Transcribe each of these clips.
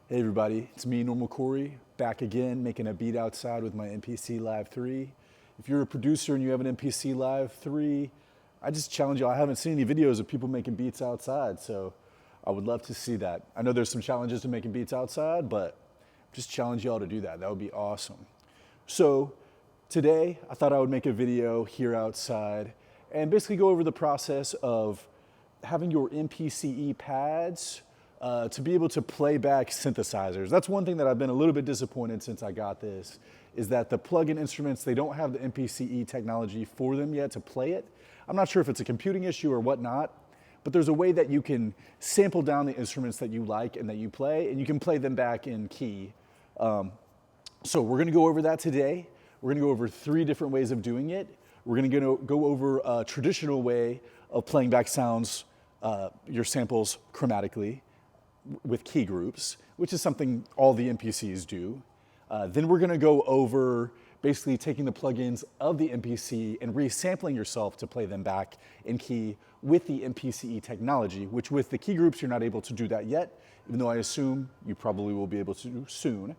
Hey everybody, it's me, Normal Corey, back again making a beat outside with my MPC Live 3. If you're a producer and you have an MPC Live 3, I just challenge you. I haven't seen any videos of people making beats outside, so I would love to see that. I know there's some challenges to making beats outside, but just challenge y'all to do that. That would be awesome. So today, I thought I would make a video here outside and basically go over the process of having your MPCe pads to be able to play back synthesizers. That's one thing that I've been a little bit disappointed since I got this, is that the plug-in instruments, they don't have the MPCe technology for them yet to play it. I'm not sure if it's a computing issue or whatnot, but there's a way that you can sample down the instruments that you like and that you play, and you can play them back in key. So we're gonna go over that today. We're gonna go over 3 different ways of doing it. We're gonna go over a traditional way of playing back sounds, your samples chromatically, with key groups, which is something all the MPCs do. Then we're gonna go over basically taking the plugins of the MPC and resampling yourself to play them back in key with the MPCe technology, which with the key groups, you're not able to do that yet, even though I assume you probably will be able to do soon.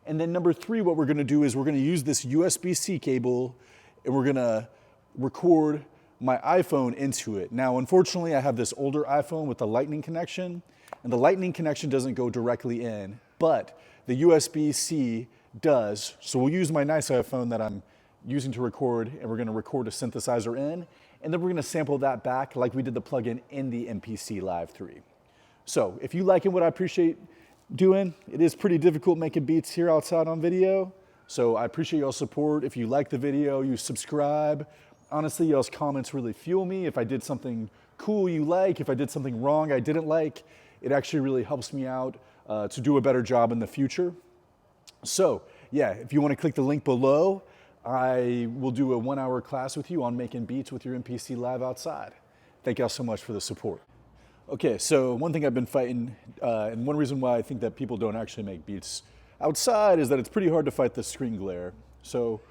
And then number 3, what we're gonna do is we're gonna use this USB-C cable and we're gonna record my iPhone into it. Now, unfortunately, I have this older iPhone with a lightning connection, and the lightning connection doesn't go directly in, but the USB-C does. So we'll use my nice iPhone that I'm using to record, and we're gonna record a synthesizer in, and then we're gonna sample that back like we did the plugin in the MPC Live 3. So if you like it, what I appreciate doing, it is pretty difficult making beats here outside on video. So I appreciate y'all's support. If you like the video, you subscribe. Honestly, y'all's comments really fuel me. If I did something cool you like, if I did something wrong I didn't like, it actually really helps me out to do a better job in the future. So yeah, if you want to click the link below, I will do a 1-hour class with you on making beats with your MPC Live outside. Thank y'all so much for the support. Okay, so one thing I've been fighting, and one reason why I think that people don't actually make beats outside is that it's pretty hard to fight the screen glare. So,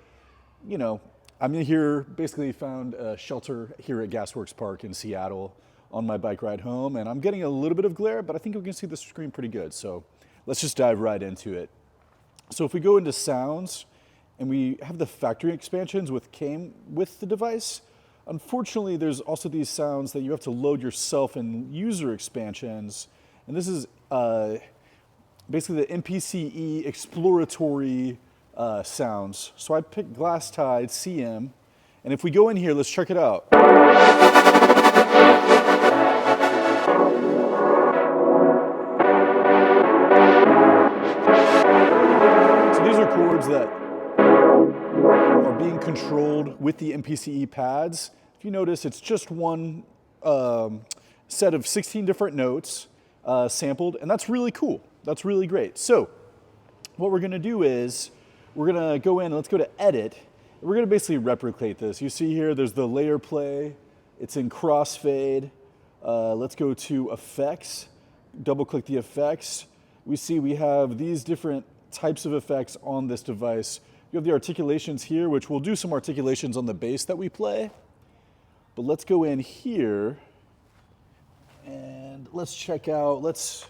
you know, I'm here, basically found a shelter here at Gasworks Park in Seattle on my bike ride home, and I'm getting a little bit of glare, but I think we can see the screen pretty good. So let's just dive right into it. So if we go into sounds, and we have the factory expansions came with the device, unfortunately there's also these sounds that you have to load yourself in user expansions, and this is basically the MPCe exploratory sounds. So I picked Glass Tide CM, and if we go in here, let's check it out. So these are chords that are being controlled with the MPCe pads. If you notice, it's just one set of 16 different notes sampled, and that's really cool. That's really great. So what we're gonna do is we're gonna go in, let's go to edit, and we're gonna basically replicate this. You see here, there's the layer play, it's in crossfade. Let's go to effects, double click the effects. We see we have these different types of effects on this device. You have the articulations here, which we'll do some articulations on the bass that we play. But let's go in here and let's check out, let's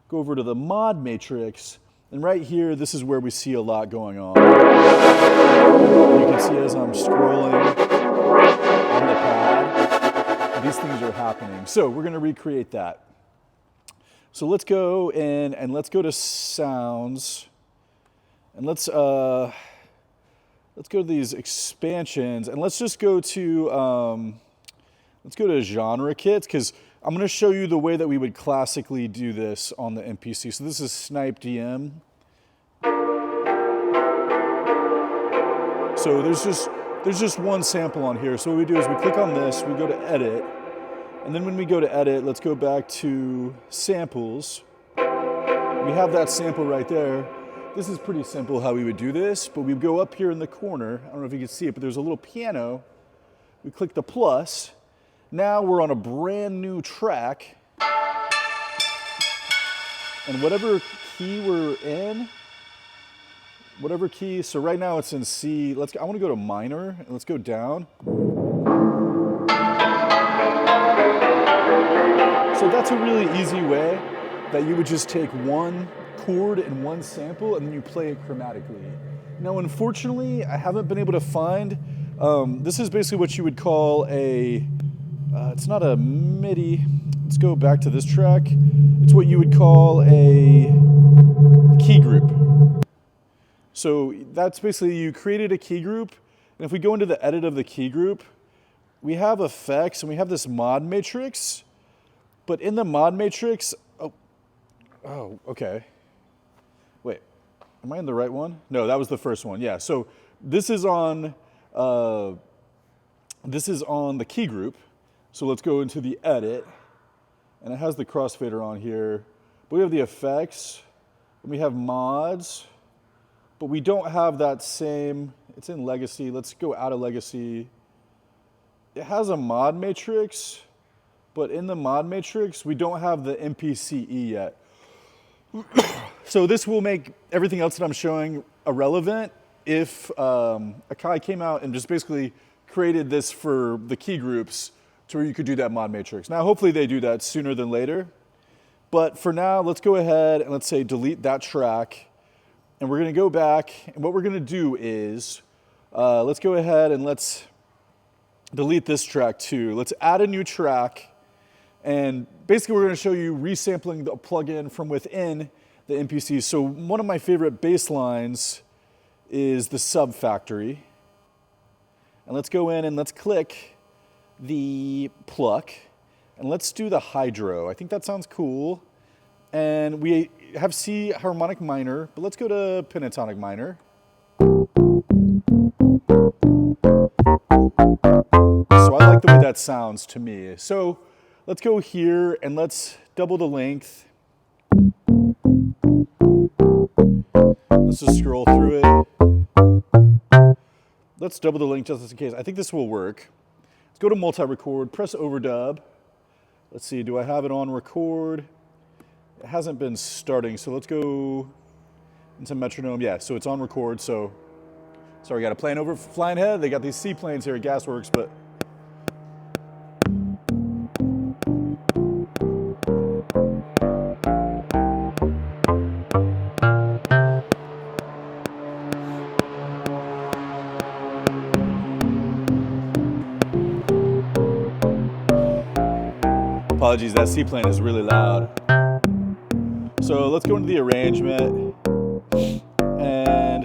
go over to the mod matrix. And right here, this is where we see a lot going on. You can see as I'm scrolling on the pad, these things are happening. So we're gonna recreate that. So let's go in and let's go to sounds, and let's go to these expansions, and let's just go to genre kits, because I'm going to show you the way that we would classically do this on the MPC. So this is Snipe DM. So there's just one sample on here. So what we do is we click on this, we go to edit, and then when we go to edit, let's go back to samples. We have that sample right there. This is pretty simple how we would do this, but we go up here in the corner. I don't know if you can see it, but there's a little piano. We click the plus. Now we're on a brand new track. And whatever key we're in, whatever key, so right now it's in C. I want to go to minor, and let's go down. So that's a really easy way that you would just take one chord and one sample, and then you play it chromatically. Now, unfortunately, I haven't been able to find, this is basically what you would call a, it's not a MIDI. Let's go back to this track. It's what you would call a key group. So that's basically, you created a key group, and if we go into the edit of the key group, we have effects and we have this mod matrix, but in the mod matrix, oh, okay. Wait, am I in the right one? No, that was the first one, yeah. So this is on the key group. So let's go into the edit, and it has the crossfader on here. But we have the effects, and we have mods, but we don't have that same, it's in legacy. Let's go out of legacy. It has a mod matrix, but in the mod matrix, we don't have the MPCe yet. So this will make everything else that I'm showing irrelevant if Akai came out and just basically created this for the key groups to where you could do that mod matrix. Now, hopefully they do that sooner than later. But for now, let's go ahead and let's say delete that track. And we're gonna go back, and what we're gonna do is, let's go ahead and let's delete this track too. Let's add a new track, and basically we're gonna show you resampling the plugin from within the MPC. So one of my favorite bass lines is the Sub Factory. And let's go in and let's click the pluck, and let's do the hydro. I think that sounds cool. And we have C harmonic minor, but let's go to pentatonic minor. So I like the way that sounds to me. So let's go here and let's double the length. Let's just scroll through it. Let's double the length just in case. I think this will work. Let's go to multi-record, press overdub. Let's see, do I have it on record? It hasn't been starting, so let's go into metronome. Yeah, so it's on record, so sorry, got a plane over flying ahead. They got these seaplanes here at Gasworks, but apologies, that seaplane is really loud. So let's go into the arrangement, and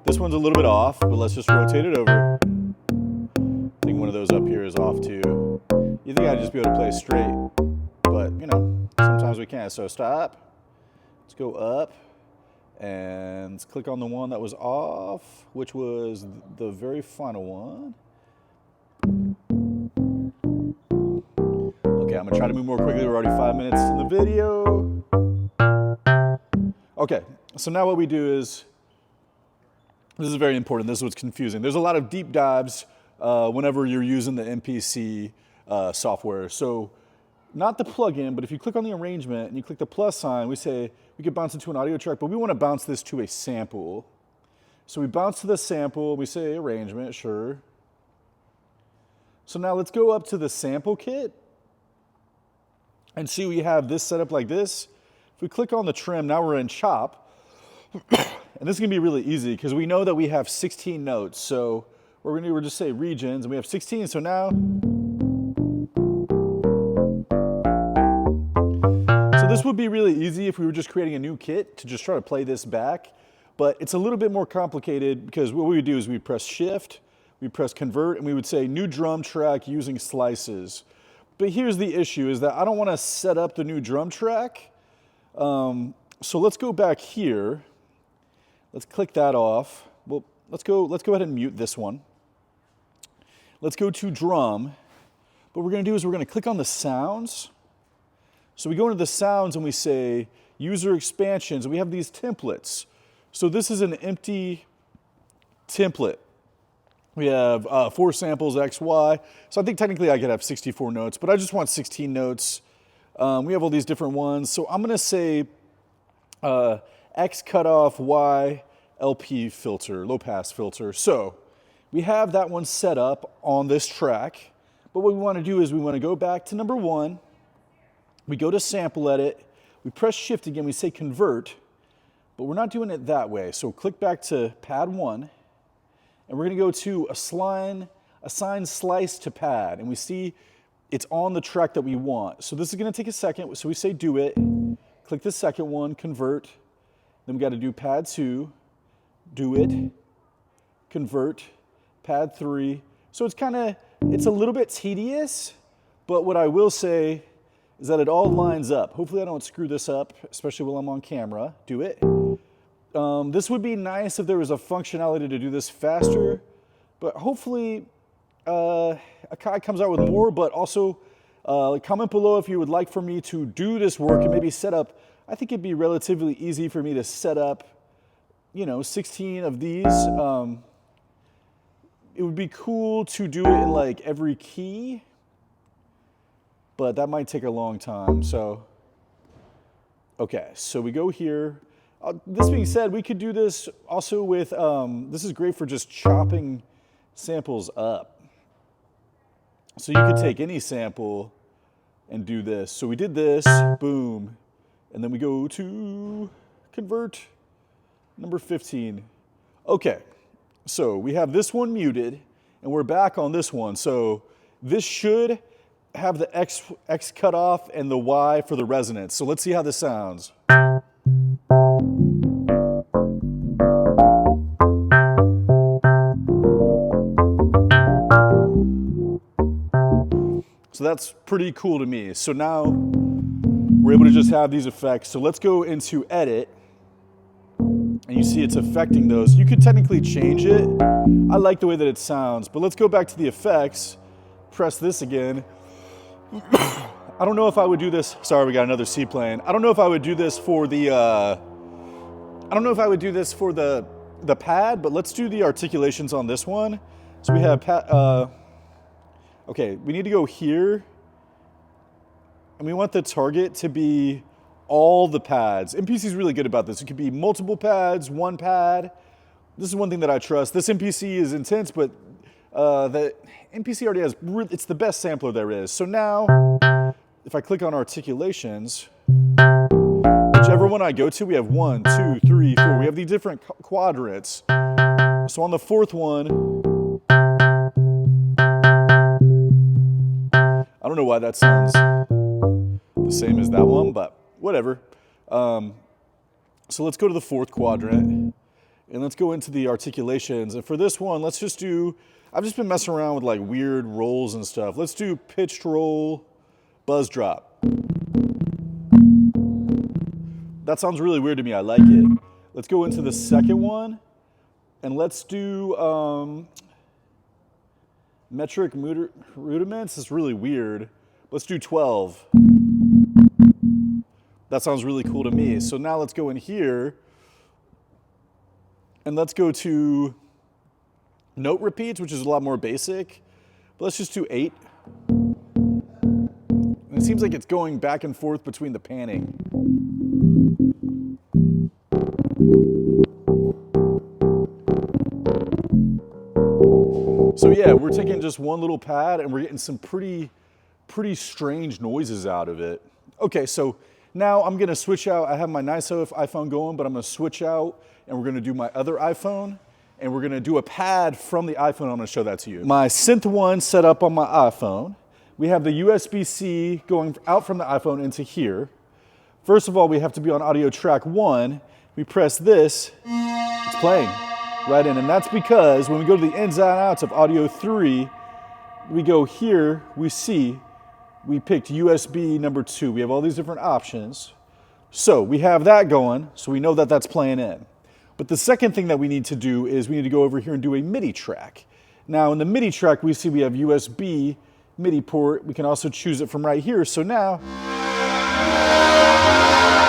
this one's a little bit off, but let's just rotate it over. I think one of those up here is off too. You think I'd just be able to play straight, but you know, sometimes we can't. So stop, let's go up, and let's click on the one that was off, which was the very final one. Okay, I'm gonna try to move more quickly. We're already 5 minutes in the video. Okay, so now what we do is, this is very important, this is what's confusing. There's a lot of deep dives whenever you're using the MPC software. So not the plugin, but if you click on the arrangement and you click the plus sign, we say we could bounce into an audio track, but we want to bounce this to a sample. So we bounce to the sample, we say arrangement, sure. So now let's go up to the sample kit and see we have this set up like this. If we click on the trim, now we're in chop. And this is gonna be really easy because we know that we have 16 notes. So what we're gonna do, we'll just say regions, and we have 16, so now. So this would be really easy if we were just creating a new kit to just try to play this back. But it's a little bit more complicated because what we would do is we press shift, we press convert, and we would say new drum track using slices. But here's the issue is that I don't wanna set up the new drum track. So let's go back here. Let's click that off. Well, let's go ahead and mute this one. Let's go to drum. What we're gonna do is we're gonna click on the sounds. So we go into the sounds and we say user expansions, and we have these templates. So this is an empty template. We have 4 samples, X, Y. So I think technically I could have 64 notes, but I just want 16 notes. We have all these different ones. So I'm gonna say X cutoff, Y LP filter, low pass filter. So we have that one set up on this track. But what we wanna do is we wanna go back to number 1. We go to sample edit. We press shift again, we say convert. but we're not doing it that way. So click back to pad 1, and we're going to go to assign slice to pad, and we see it's on the track that we want. So this is going to take a second. So we say do it, click the second one, convert. Then we got to do pad 2, do it, convert, pad 3. So it's a little bit tedious, but what I will say is that it all lines up. Hopefully I don't screw this up, especially while I'm on camera. Do it. This would be nice if there was a functionality to do this faster, but hopefully Akai comes out with more, but also comment below if you would like for me to do this work and maybe set up. I think it'd be relatively easy for me to set up, 16 of these. It would be cool to do it in like every key, but that might take a long time. So, okay, so we go here. This being said, we could do this also with, this is great for just chopping samples up. So you could take any sample and do this. So we did this, boom, and then we go to convert, number 15. Okay, so we have this one muted, and we're back on this one. So this should have the X cut off and the Y for the resonance. So let's see how this sounds. So that's pretty cool to me. So now we're able to just have these effects. So let's go into edit, and you see it's affecting those. You could technically change it. I like the way that it sounds, but let's go back to the effects, press this again. I don't know if I would do this. Sorry, we got another C playing. I don't know if I would do this for the the pad, but let's do the articulations on this one. So we have okay, we need to go here, and we want the target to be all the pads. MPC is really good about this. It could be multiple pads, one pad. This is one thing that I trust. This MPC is intense, but the MPC already has, it's the best sampler there is. So now, if I click on articulations, whichever one I go to, we have 1, 2, 3, 4. We have the different quadrants. So on the fourth one, I don't know why that sounds the same as that one, but whatever. So let's go to the fourth quadrant, and let's go into the articulations. And for this one, let's just do, I've just been messing around with like weird rolls and stuff. Let's do pitched roll, buzz drop. That sounds really weird to me. I like it. Let's go into the second one, and let's do metric rudiments. It's really weird. Let's do 12. That sounds really cool to me. So now let's go in here, and let's go to note repeats, which is a lot more basic. But let's just do 8. And it seems like it's going back and forth between the panning. So yeah, we're taking just one little pad, and we're getting some pretty strange noises out of it. Okay, so now I'm gonna switch out. I have my nice iPhone going, but I'm gonna switch out, and we're gonna do my other iPhone, and we're gonna do a pad from the iPhone. I'm gonna show that to you. My synth one set up on my iPhone. We have the USB-C going out from the iPhone into here. First of all, we have to be on audio track 1. We press this, it's playing right in, and that's because when we go to the ins and outs of audio 3, we go here, we picked USB number 2. We have all these different options. So we have that going, so we know that that's playing in. But the second thing that we need to do is we need to go over here and do a MIDI track. Now in the MIDI track, we see we have USB MIDI port. We can also choose it from right here. So now,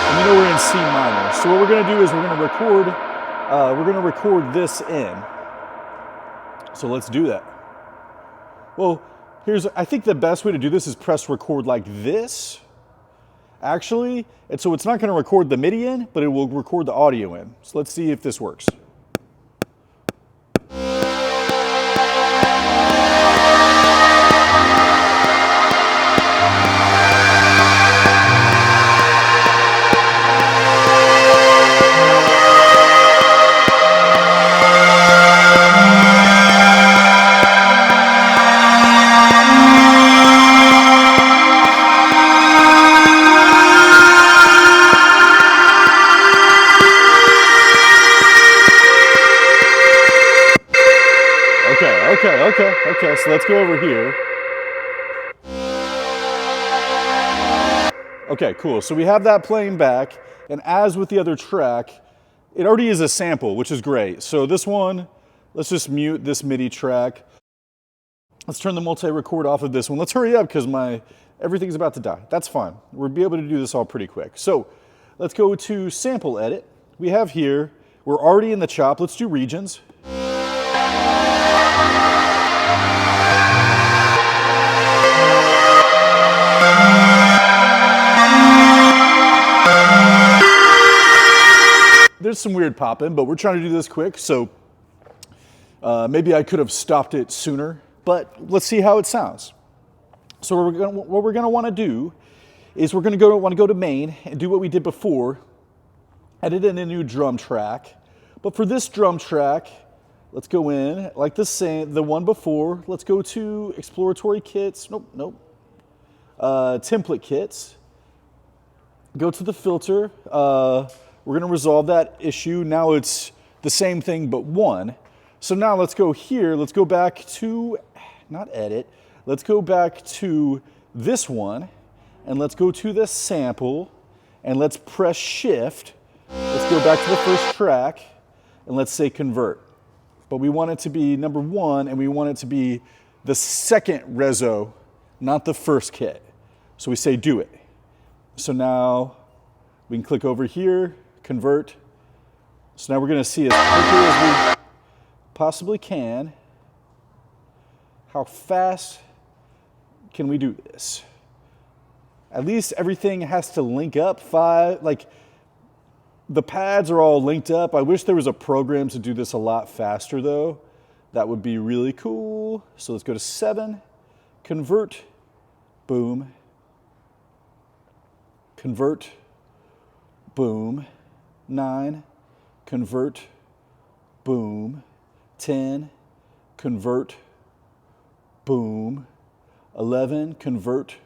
and you know we're in C minor. So what we're gonna do is we're gonna record this in. So let's do that. Well, I think the best way to do this is press record like this, actually. And so it's not gonna record the MIDI in, but it will record the audio in. So let's see if this works. Okay, so let's go over here. Okay, cool. So we have that playing back, and as with the other track, it already is a sample, which is great. So this one, let's just mute this MIDI track. Let's turn the multi-record off of this one. Let's hurry up because everything's about to die. That's fine. We'll be able to do this all pretty quick. So let's go to sample edit. We have here, we're already in the chop. Let's do regions. There's some weird popping, but we're trying to do this quick, so maybe I could have stopped it sooner, but let's see how it sounds. So what we're gonna wanna do is we're gonna wanna go to main and do what we did before, edit in a new drum track. But for this drum track, let's go in, like the one before, let's go to exploratory kits, template kits, go to the filter, we're gonna resolve that issue. Now it's the same thing but one. So now let's go here, let's go back to, not edit, let's go back to this one, and let's go to the sample, and let's press shift. Let's go back to the first track, and let's say convert. But we want it to be number one, and we want it to be the second reso, not the first kit. So we say do it. So now we can click over here, convert. So now we're gonna see as quickly as we possibly can, how fast can we do this? At least everything has to link up. The pads are all linked up. I wish there was a program to do this a lot faster though. That would be really cool. So let's go to 7, convert, boom, convert, boom, 9, convert, boom, 10, convert, boom, 11, convert,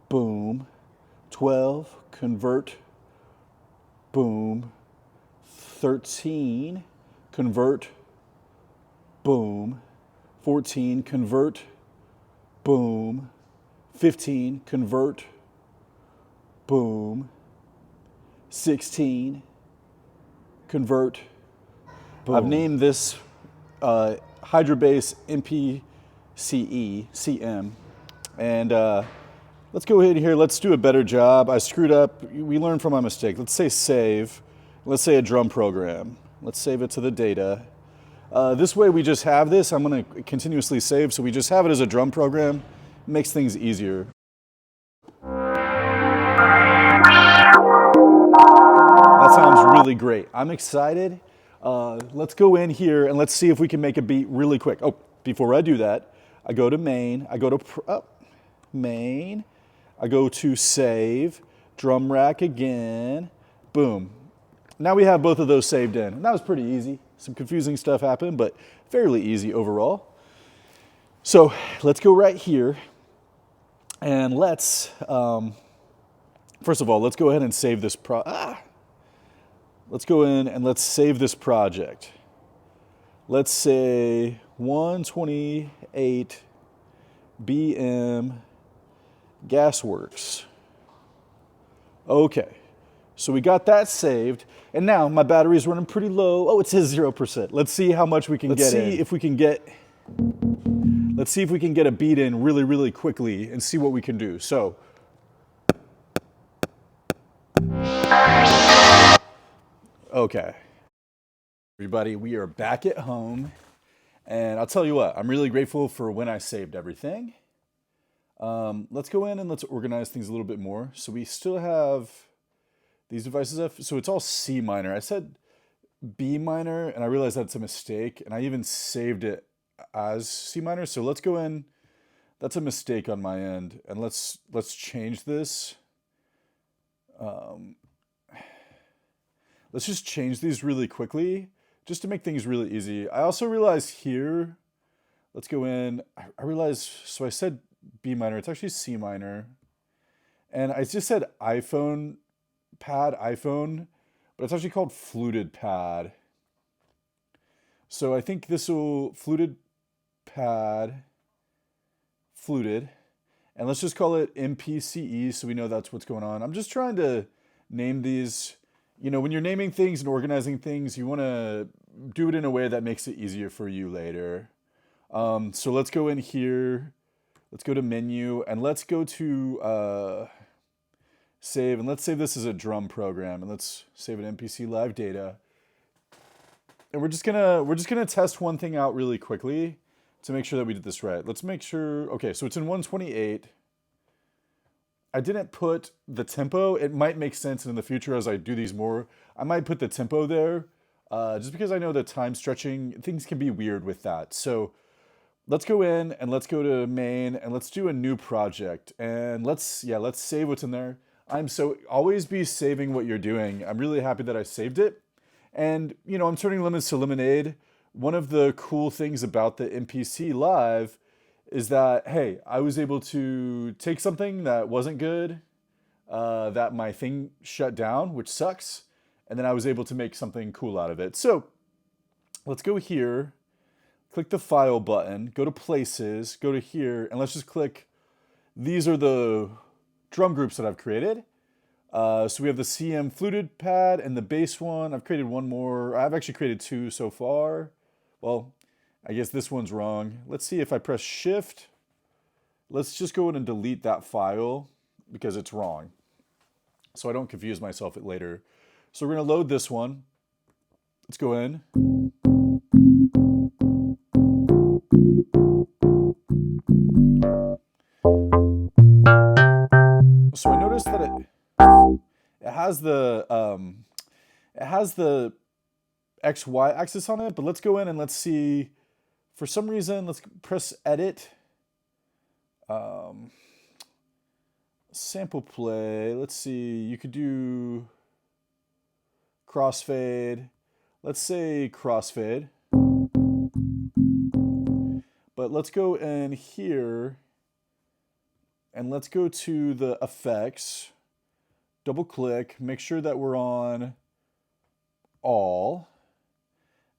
boom, 12, convert, boom, 13, convert, boom, 14, convert, boom, 15, convert, boom, 16, convert. Boom. I've named this Hydrabass MPCe, CM, and let's go ahead here, let's do a better job. I screwed up, we learned from my mistake. Let's say save, let's say a drum program. Let's save it to the data. This way we just have this, I'm gonna continuously save, so we just have it as a drum program. It makes things easier. That sounds really great. I'm excited. Let's go in here and let's see if we can make a beat really quick. Oh, before I do that, I go to main, I go to main, I go to save, drum rack again, boom. Now we have both of those saved in. And that was pretty easy. Some confusing stuff happened, but fairly easy overall. So let's go right here and let's, first of all, let's go ahead and save this Let's go in and let's save this project. Let's say 128 BM Gasworks. Okay, so we got that saved, and now my battery's running pretty low. Oh, it says 0%. Let's see how much we can get in. Let's see if we can get a beat in really, really quickly and see what we can do. So. Okay, everybody, we are back at home, and I'll tell you what, I'm really grateful for when I saved everything. Let's go in and let's organize things a little bit more. So we still have these devices, so it's all C minor. I said B minor, and I realized that's a mistake, and I even saved it as C minor. So let's go in, that's a mistake on my end, and let's change this. Let's just change these really quickly, just to make things really easy. I also realized here, let's go in, I realized, so I said B minor, it's actually C minor. And I just said iPhone, but it's actually called fluted pad. So I think this will, fluted pad fluted. And let's just call it MPCe so we know that's what's going on. I'm just trying to name these. You know, when you're naming things and organizing things, you want to do it in a way that makes it easier for you later. So let's go in here. Let's go to menu and let's go to save. And let's save this as a drum program. And let's save an MPC live data. And we're just gonna test one thing out really quickly to make sure that we did this right. Let's make sure. Okay, so it's in 128. I didn't put the tempo. It might make sense in the future as I do these more. I might put the tempo there just because I know that time stretching, things can be weird with that. So let's go in and let's go to main and let's do a new project. And let's save what's in there. Always be saving what you're doing. I'm really happy that I saved it. And, you know, I'm turning lemons to lemonade. One of the cool things about the MPC Live is that, hey, I was able to take something that wasn't good, that my thing shut down, which sucks, and then I was able to make something cool out of it. So let's go here, click the File button, go to Places, go to here, and let's just click, these are the drum groups that I've created. So we have the CM fluted pad and the bass one. I've created one more. I've actually created two so far. Well, I guess this one's wrong. Let's see if I press Shift. Let's just go in and delete that file because it's wrong, so I don't confuse myself later. So we're going to load this one. Let's go in. So I noticed that it has the XY axis on it, but let's go in and let's see. For some reason, let's press Edit. Sample play. Let's see. You could do crossfade. Let's say crossfade. But let's go in here and let's go to the effects. Double click. Make sure that we're on all.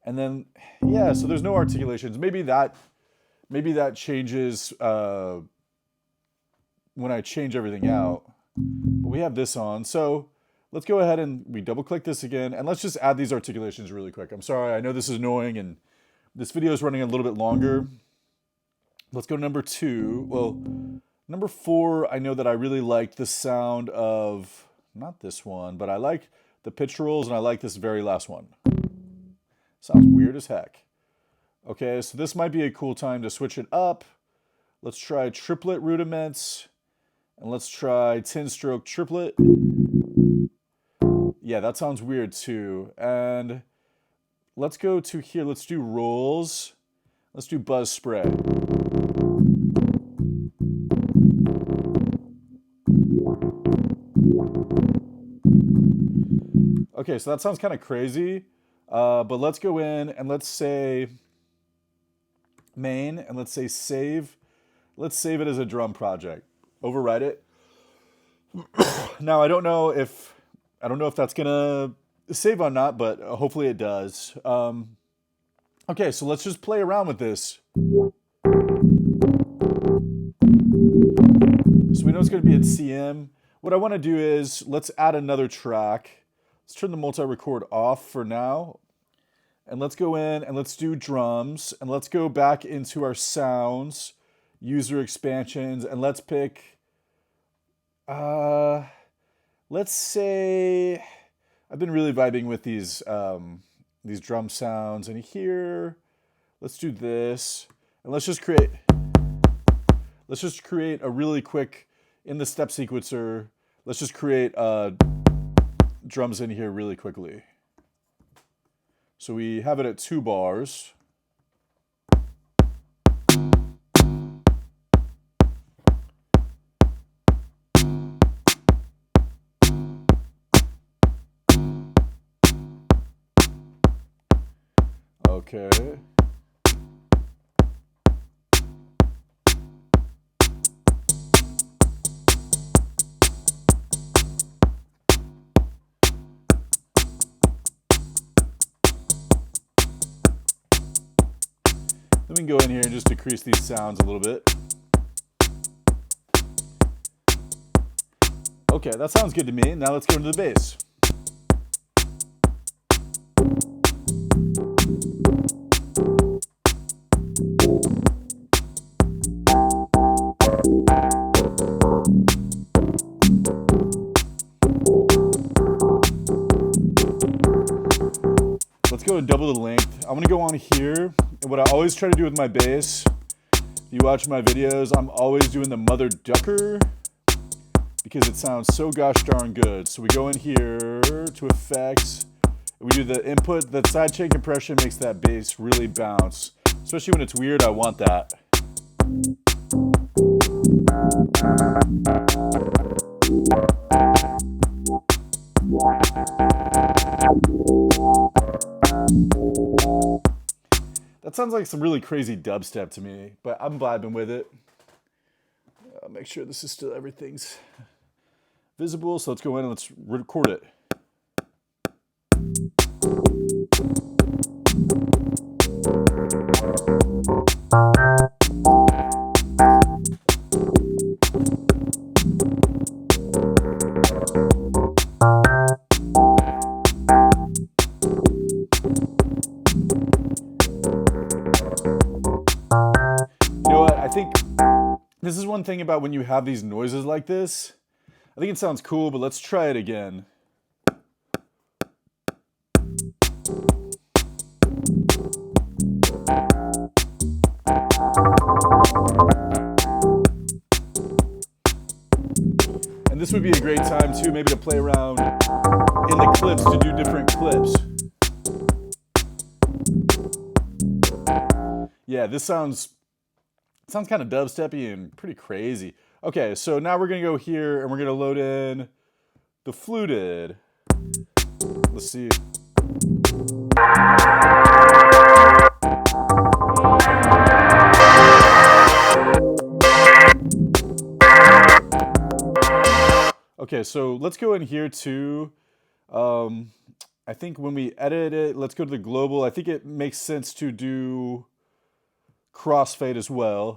And then, yeah, so there's no articulations. Maybe that changes when I change everything out. But we have this on. So let's go ahead and we double click this again. And let's just add these articulations really quick. I'm sorry, I know this is annoying and this video is running a little bit longer. Let's go to number 2. Well, number 4, I know that I really liked the sound of, not this one, but I like the pitch rolls and I like this very last one. Sounds weird as heck. Okay, so this might be a cool time to switch it up. Let's try triplet rudiments. And let's try 10-stroke triplet. Yeah, that sounds weird too. And let's go to here. Let's do rolls. Let's do buzz spray. Okay, so that sounds kind of crazy. But let's go in and let's say main and let's say save. Let's save it as a drum project. Overwrite it. Now I don't know if that's gonna save or not, but hopefully it does. Okay, so let's just play around with this. So we know it's gonna be at CM. What I want to do is let's add another track. Let's turn the multi-record off for now. And let's go in and let's do drums. And let's go back into our sounds, user expansions, and let's pick, let's say, I've been really vibing with these drum sounds. And here, let's do this. And let's just create a really quick, in the step sequencer, let's just create drums in here really quickly. So we have it at 2 bars. Okay. Then we can go in here and just decrease these sounds a little bit. Okay, that sounds good to me. Now let's go into the bass. Let's go and double the length. I'm gonna go on here, and what I always try to do with my bass, if you watch my videos, I'm always doing the mother ducker because it sounds so gosh darn good. So we go in here to effects, we do the input, the sidechain compression makes that bass really bounce. Especially when it's weird, I want that. That sounds like some really crazy dubstep to me, but I'm vibing with it. Make sure this is still, everything's visible. So let's go in and let's record it. I think this is one thing about when you have these noises like this. I think it sounds cool, but let's try it again. And this would be a great time too, maybe to play around in the clips to do different clips. Yeah, this sounds kind of dubsteppy and pretty crazy. Okay, so now we're gonna go here and we're gonna load in the fluted. Let's see. Okay, so let's go in here to, I think when we edit it, let's go to the global. I think it makes sense to do crossfade as well.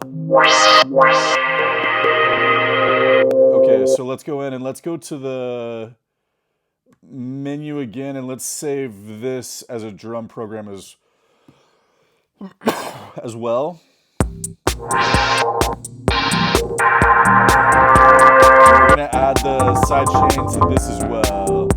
Okay, so let's go in and let's go to the menu again and let's save this as a drum program as well. We're gonna add the sidechain to this as well.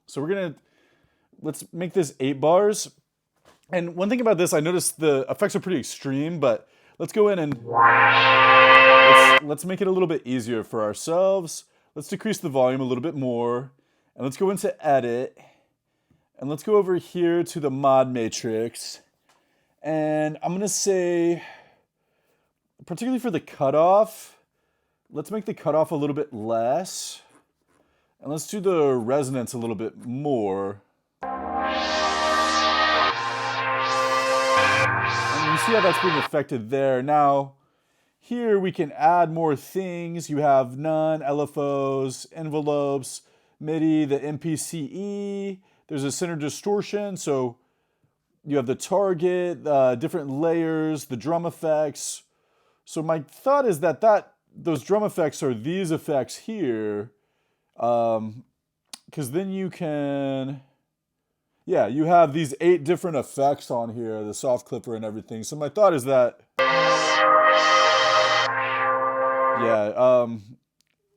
So let's make this 8 bars. And one thing about this, I noticed the effects are pretty extreme, but let's go in and let's make it a little bit easier for ourselves. Let's decrease the volume a little bit more. And let's go into edit. And let's go over here to the mod matrix. And I'm gonna say, particularly for the cutoff, let's make the cutoff a little bit less. And let's do the resonance a little bit more. And you see how that's being affected there. Now, here we can add more things. You have none, LFOs, envelopes, MIDI, the MPCe. There's a center distortion, so you have the target, different layers, the drum effects. So my thought is that those drum effects are these effects here. Because then you can, yeah, you have these 8 different effects on here, the soft clipper and everything. So my thought is that, yeah,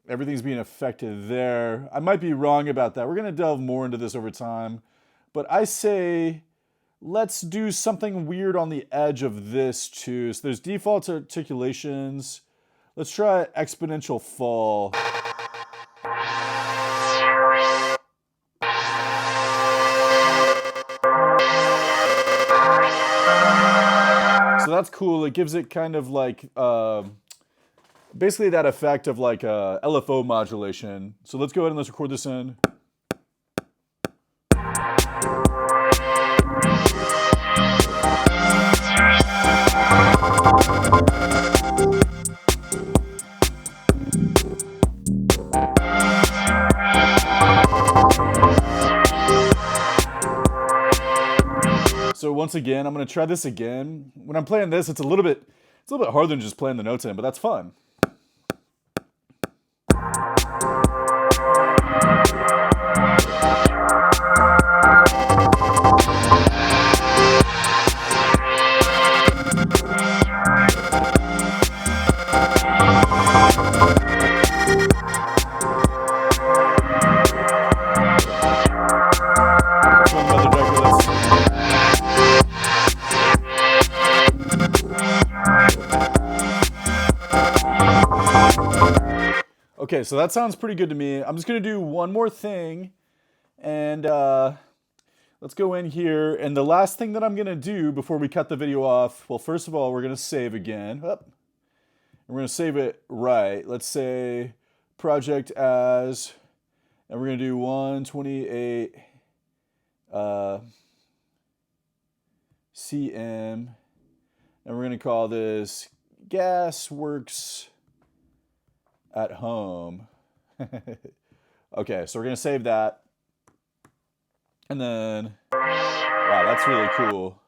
everything's being affected there. I might be wrong about that. We're going to delve more into this over time. But I say, let's do something weird on the edge of this too. So there's default articulations. Let's try exponential fall. that's cool. It gives it kind of like basically that effect of like LFO modulation. So let's go ahead and let's record this in. So once again, I'm gonna try this again. When I'm playing this, it's a little bit harder than just playing the notes in, but that's fun. Okay, so that sounds pretty good to me. I'm just gonna do one more thing, and let's go in here. And the last thing that I'm gonna do before we cut the video off, well, first of all, we're gonna save again. And we're gonna save it right. Let's say project as, and we're gonna do 128 CM, and we're gonna call this Gasworks at home. Okay, so we're gonna save that. And then, wow, that's really cool.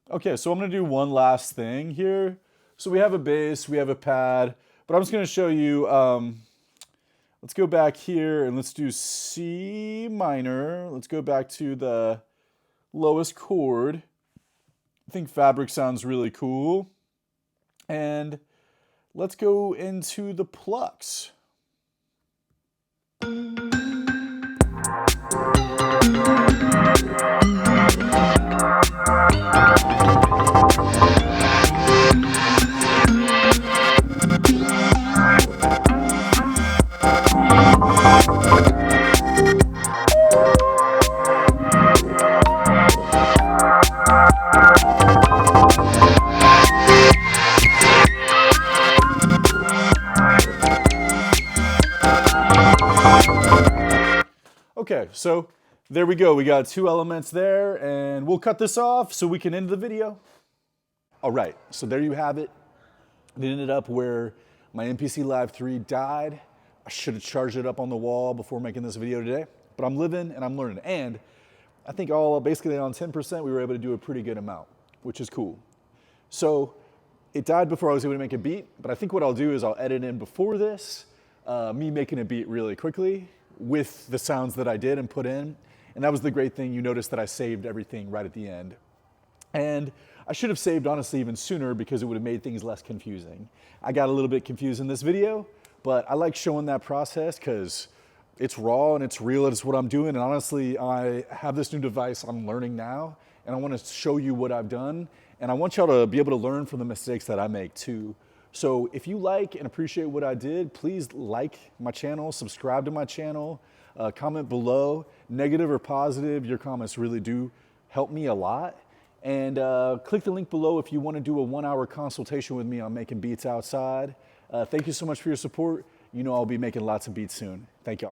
Okay, so I'm gonna do one last thing here. So we have a bass, we have a pad, but I'm just gonna show you, let's go back here and let's do C minor. Let's go back to the lowest chord. I think Fabric sounds really cool. And let's go into the plucks. Okay, so there we go. We got two elements there, and we'll cut this off so we can end the video. All right, so there you have it. It ended up where my MPC Live 3 died. I should have charged it up on the wall before making this video today, but I'm living and I'm learning. And I think basically on 10%, we were able to do a pretty good amount, which is cool. So it died before I was able to make a beat, but I think what I'll do is I'll edit in before this, me making a beat really quickly with the sounds that I did and put in. And that was the great thing. You noticed that I saved everything right at the end. And I should have saved, honestly, even sooner because it would have made things less confusing. I got a little bit confused in this video, but I like showing that process because it's raw and it's real and it's what I'm doing. And honestly, I have this new device I'm learning now, and I want to show you what I've done. And I want y'all to be able to learn from the mistakes that I make too. So if you like and appreciate what I did, please like my channel, subscribe to my channel, comment below, negative or positive. Your comments really do help me a lot. And click the link below if you want to do a 1-hour consultation with me on making beats outside. Thank you so much for your support. You know I'll be making lots of beats soon. Thank y'all.